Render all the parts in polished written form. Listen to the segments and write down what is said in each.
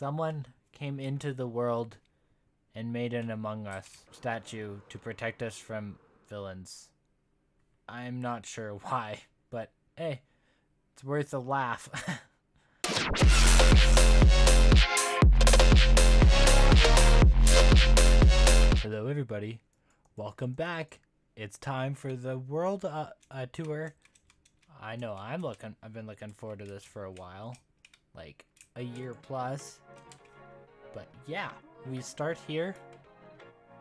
Someone came into the world and made an Among Us statue to protect us from villains. I'm not sure why, but hey, it's worth a laugh. Hello everybody, welcome back. It's time for the world tour. I know I've been looking forward to this for a while, like a year plus. But yeah, we start here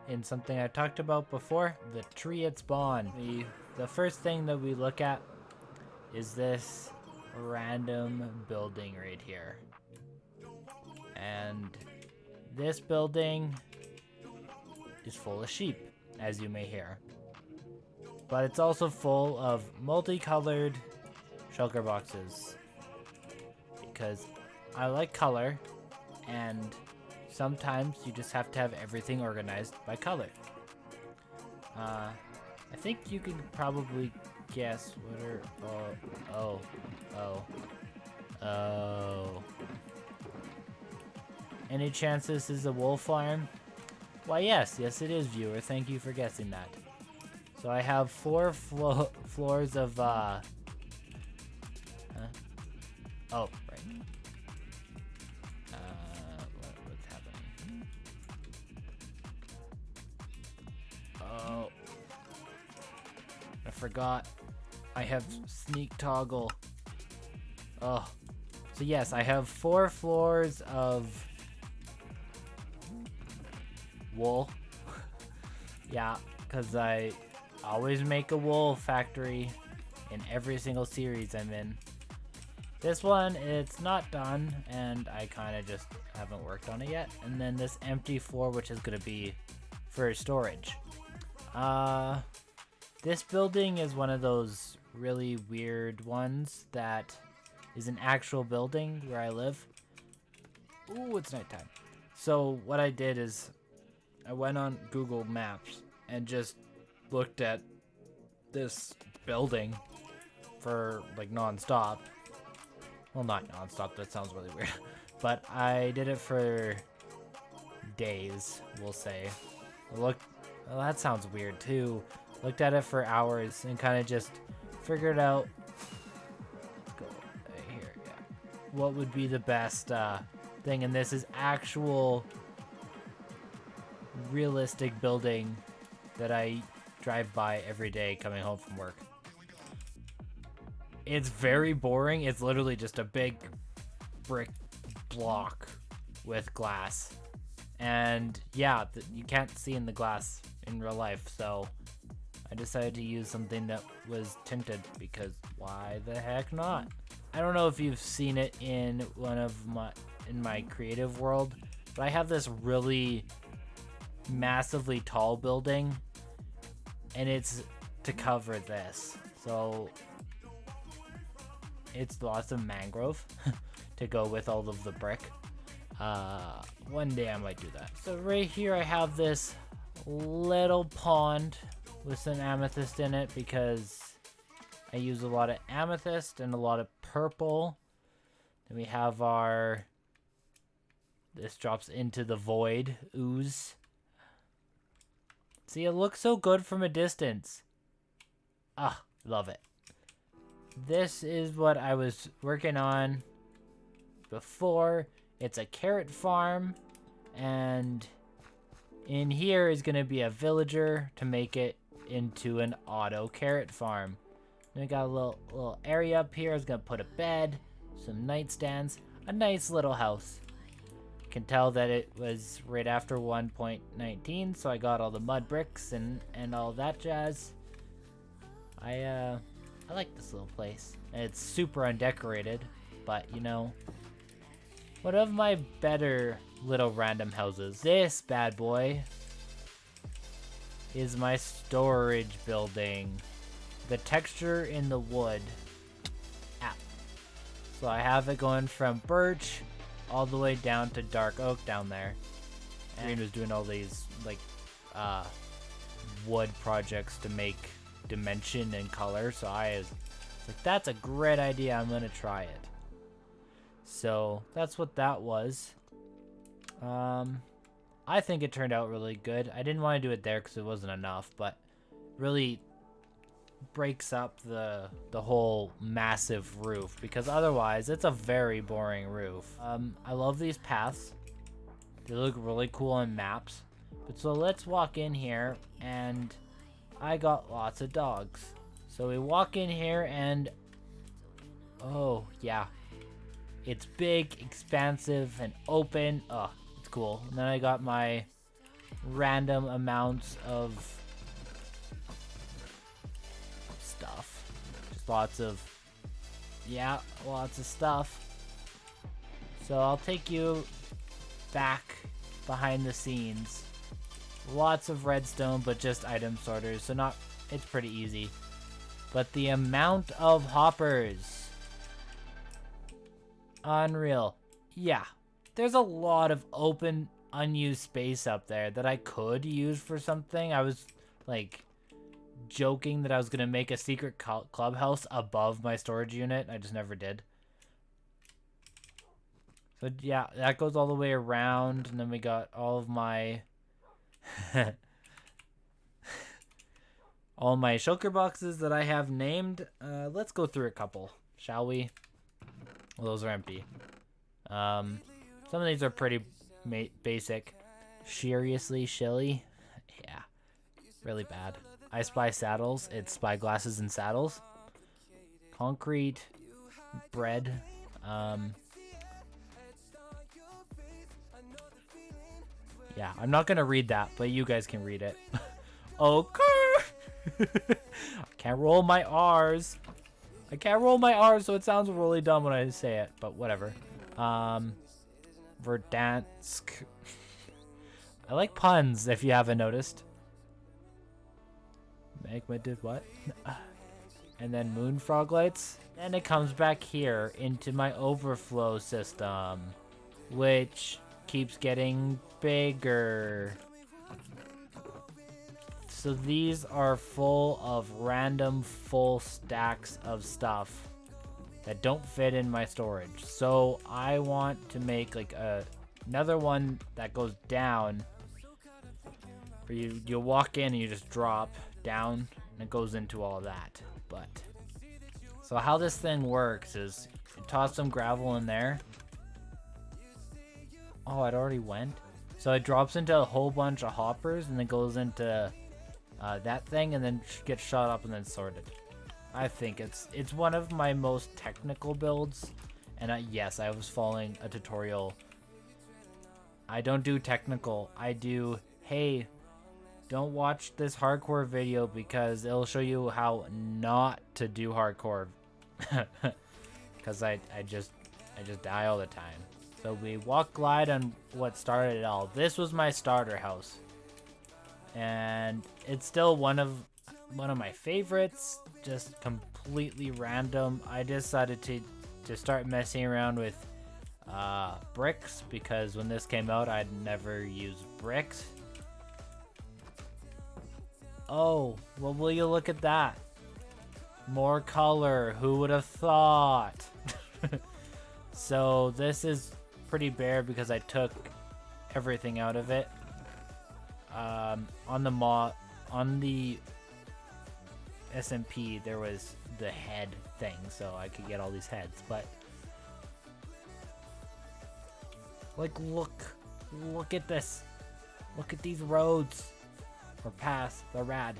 in something I talked about before, the tree at spawn. The first thing that we look at is this random building right here. And this building is full of sheep, as you may hear. But it's also full of multicolored shulker boxes. Because I like color, and sometimes you just have to have everything organized by color. I think you can probably guess what are... Oh. Any chance this is a wool farm? Why yes it is, viewer. Thank you for guessing that. So I have four floors of, Oh, right. What's happening? Oh. I forgot. I have sneak toggle. Oh. So yes, I have 4 floors of wool. Yeah, because I always make a wool factory in every single series I'm in. This one, it's not done, and I kind of just haven't worked on it yet. And then this empty floor, which is going to be for storage. This building is one of those really weird ones that is an actual building where I live. Ooh, it's nighttime. So what I did is I went on Google Maps and just looked at this building for like non-stop. Well, not non-stop, that sounds really weird. But I did it for days, we'll say. Well, that sounds weird too. Looked at it for hours and kind of just figured out, let's go right here, yeah, what would be the best thing. And this is actual realistic building that I drive by every day coming home from work. It's very boring. It's literally just a big brick block with glass. And yeah, you can't see in the glass in real life, so I decided to use something that was tinted because why the heck not? I don't know if you've seen it in my creative world, but I have this really massively tall building, and it's to cover this. So it's lots of mangrove to go with all of the brick. One day I might do that. So right here I have this little pond with some amethyst in it because I use a lot of amethyst and a lot of purple. Then we have this drops into the void ooze. See, it looks so good from a distance. Ah, love it. This is what I was working on before. It's a carrot farm, and in here is going to be a villager to make it into an auto carrot farm. Then we got a little area up here. I was going to put a bed, some nightstands, a nice little house. You can tell that it was right after 1.19, so I got all the mud bricks and all that jazz. I like this little place. It's super undecorated, but you know, one of my better little random houses. This bad boy is my storage building. The texture in the wood. Ow. So I have it going from birch all the way down to dark oak down there. And Green was doing all these like wood projects to make dimension and color, so I was like, that's a great idea, I'm gonna try it. So that's what that was. I think it turned out really good. I didn't want to do it there because it wasn't enough, but really breaks up the whole massive roof, because otherwise it's a very boring roof. I love these paths. They look really cool on maps. But so let's walk in here, and I got lots of dogs. So we walk in here and oh yeah, it's big, expansive, and open. Oh, it's cool. And then I got my random amounts of stuff. Just lots of stuff. So I'll take you back behind the scenes. Lots of redstone, but just item sorters, so it's pretty easy. But the amount of hoppers, unreal. Yeah, there's a lot of open, unused space up there that I could use for something. I was like joking that I was gonna make a secret clubhouse above my storage unit. I just never did. So yeah, that goes all the way around, and then we got all of my all my shulker boxes that I have named. Let's go through a couple, shall we? Well, those are empty. Some of these are pretty basic. Seriously, Shilly? Yeah, really bad. I Spy Saddles. It's Spyglasses and Saddles. Concrete. Bread. Yeah, I'm not gonna read that, but you guys can read it. Okay. I can't roll my R's. I can't roll my R's, so it sounds really dumb when I say it, but whatever. Verdansk. I like puns, if you haven't noticed. Magma did what? And then moon frog lights. And it comes back here into my overflow system, which keeps getting bigger. So these are full of random full stacks of stuff that don't fit in my storage. So I want to make like another one that goes down, where you walk in and you just drop down and it goes into all of that. But so how this thing works is you toss some gravel in there. Oh, it already went. So it drops into a whole bunch of hoppers and then goes into that thing and then gets shot up and then sorted. I think it's one of my most technical builds, and yes, I was following a tutorial. I don't do technical. I do, hey, don't watch this hardcore video because it'll show you how not to do hardcore. Because I just die all the time. So we walk glide on what started it all. This was my starter house, and it's still one of my favorites. Just completely random. I decided to start messing around with bricks, because when this came out I'd never used bricks. Oh, well, will you look at that? More color. Who would have thought? So this is pretty bare because I took everything out of it. On the SMP there was the head thing, so I could get all these heads. But like, look at this. Look at these roads or paths. They're rad.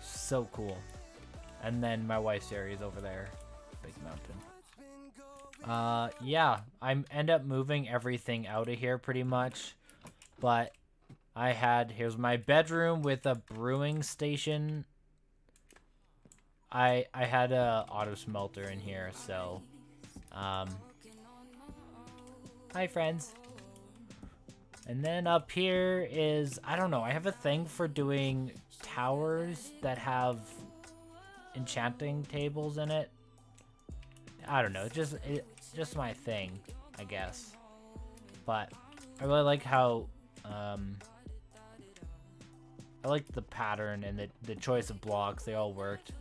So cool. And then my wife's area is over there. Big mountain. Yeah, I end up moving everything out of here pretty much. But here's my bedroom with a brewing station. I had a auto smelter in here, so hi friends. And then up here is, I don't know, I have a thing for doing towers that have enchanting tables in it. I don't know, it's just my thing, I guess. But I really like how I like the pattern and the choice of blocks. They all worked,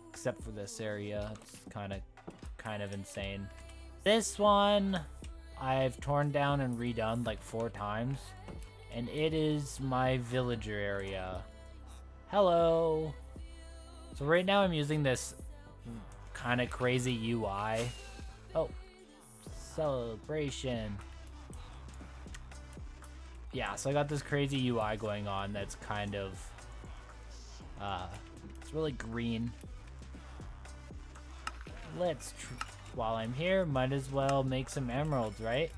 except for this area. It's kind of insane. This one, I've torn down and redone like 4 times. And it is my villager area. Hello! So right now I'm using this kind of crazy UI. Oh, celebration. Yeah, so I got this crazy UI going on that's kind of, it's really green. While I'm here, might as well make some emeralds, right?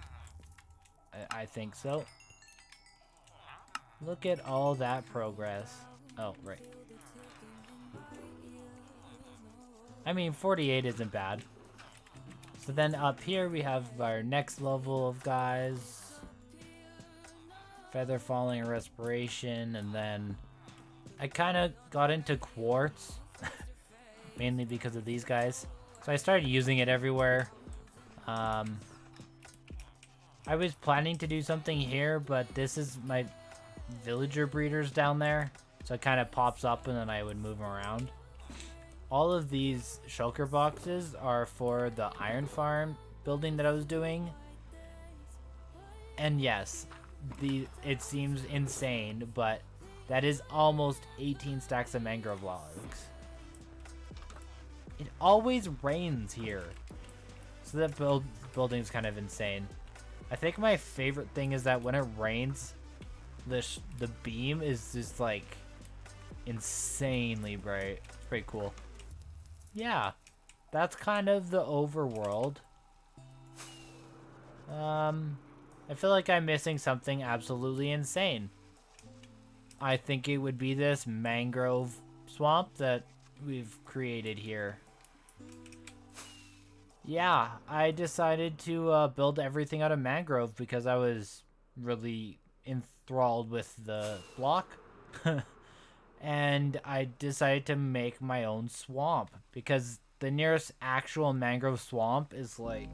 I think so. Look at all that progress. Oh, right. I mean, 48 isn't bad. So then up here we have our next level of guys. Feather falling and respiration, and then I kind of got into quartz. Mainly because of these guys. So I started using it everywhere. I was planning to do something here, but this is my villager breeders down there. So it kind of pops up and then I would move them around. All of these shulker boxes are for the iron farm building that I was doing. And yes, it seems insane, but that is almost 18 stacks of mangrove logs. It always rains here. So that building is kind of insane. I think my favorite thing is that when it rains, the beam is just like insanely bright. It's pretty cool. Yeah, that's kind of the overworld. I feel like I'm missing something absolutely insane. I think it would be this mangrove swamp that we've created here. Yeah, I decided to build everything out of mangrove because I was really enthralled with the block. And I decided to make my own swamp because the nearest actual mangrove swamp is like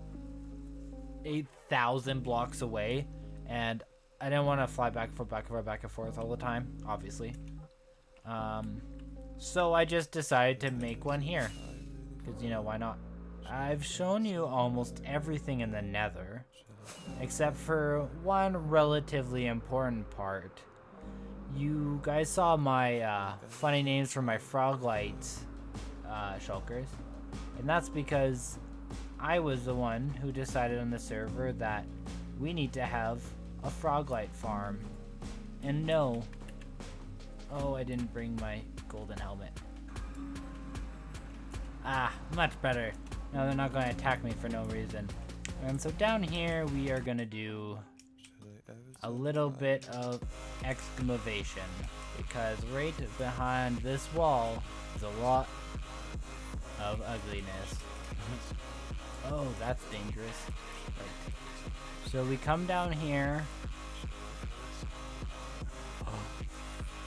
8,000 blocks away, and I didn't want to fly back and forth all the time, obviously. So I just decided to make one here because, you know, why not? I've shown you almost everything in the Nether except for one relatively important part. You guys saw my funny names for my Froglight shulkers, and that's because I was the one who decided on the server that we need to have a Froglight farm. And no, oh, I didn't bring my golden helmet. Ah, much better. Now they're not going to attack me for no reason. And so down here we are going to do a little bit of excavation, because right behind this wall is a lot of ugliness. Oh, that's dangerous. Right. So we come down here. Oh,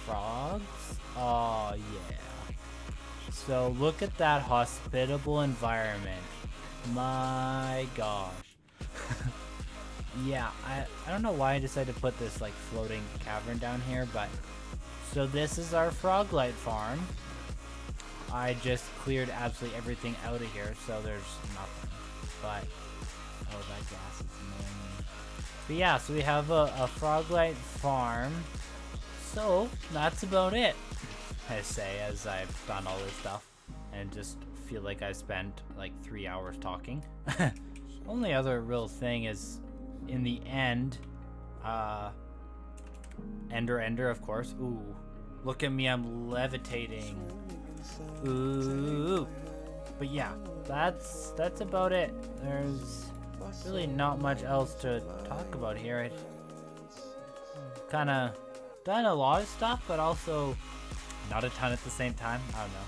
frogs? Oh, yeah. So look at that hospitable environment. My gosh. Yeah, I don't know why I decided to put this like floating cavern down here, but so this is our Froglight farm. I just cleared absolutely everything out of here, so there's nothing. But oh, that gas is annoying me. But yeah, so we have a Froglight farm. So that's about it, I say, as I've done all this stuff and just feel like I spent like 3 hours talking. Only other real thing is, in the end, Ender, of course. Ooh, look at me, I'm levitating. Ooh, but yeah, that's about it. There's really not much else to talk about here. I kind of done a lot of stuff, but also not a ton at the same time. I don't know.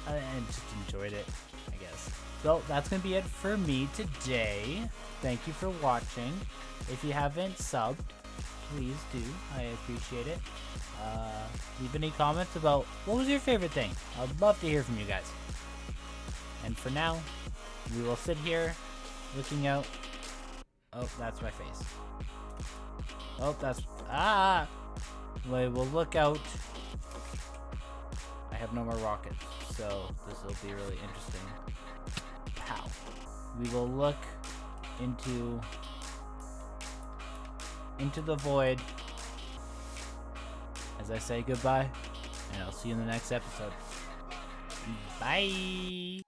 I just enjoyed it, I guess. So that's gonna be it for me today. Thank you for watching. If you haven't subbed, please do. I appreciate it. Leave any comments about what was your favorite thing. I'd love to hear from you guys. And for now, we will sit here looking out. Oh, that's my face. Oh, that's... Ah! We will look out. I have no more rockets, so this will be really interesting. Pow. We will look into into the void as I say goodbye, and I'll see you in the next episode. Bye!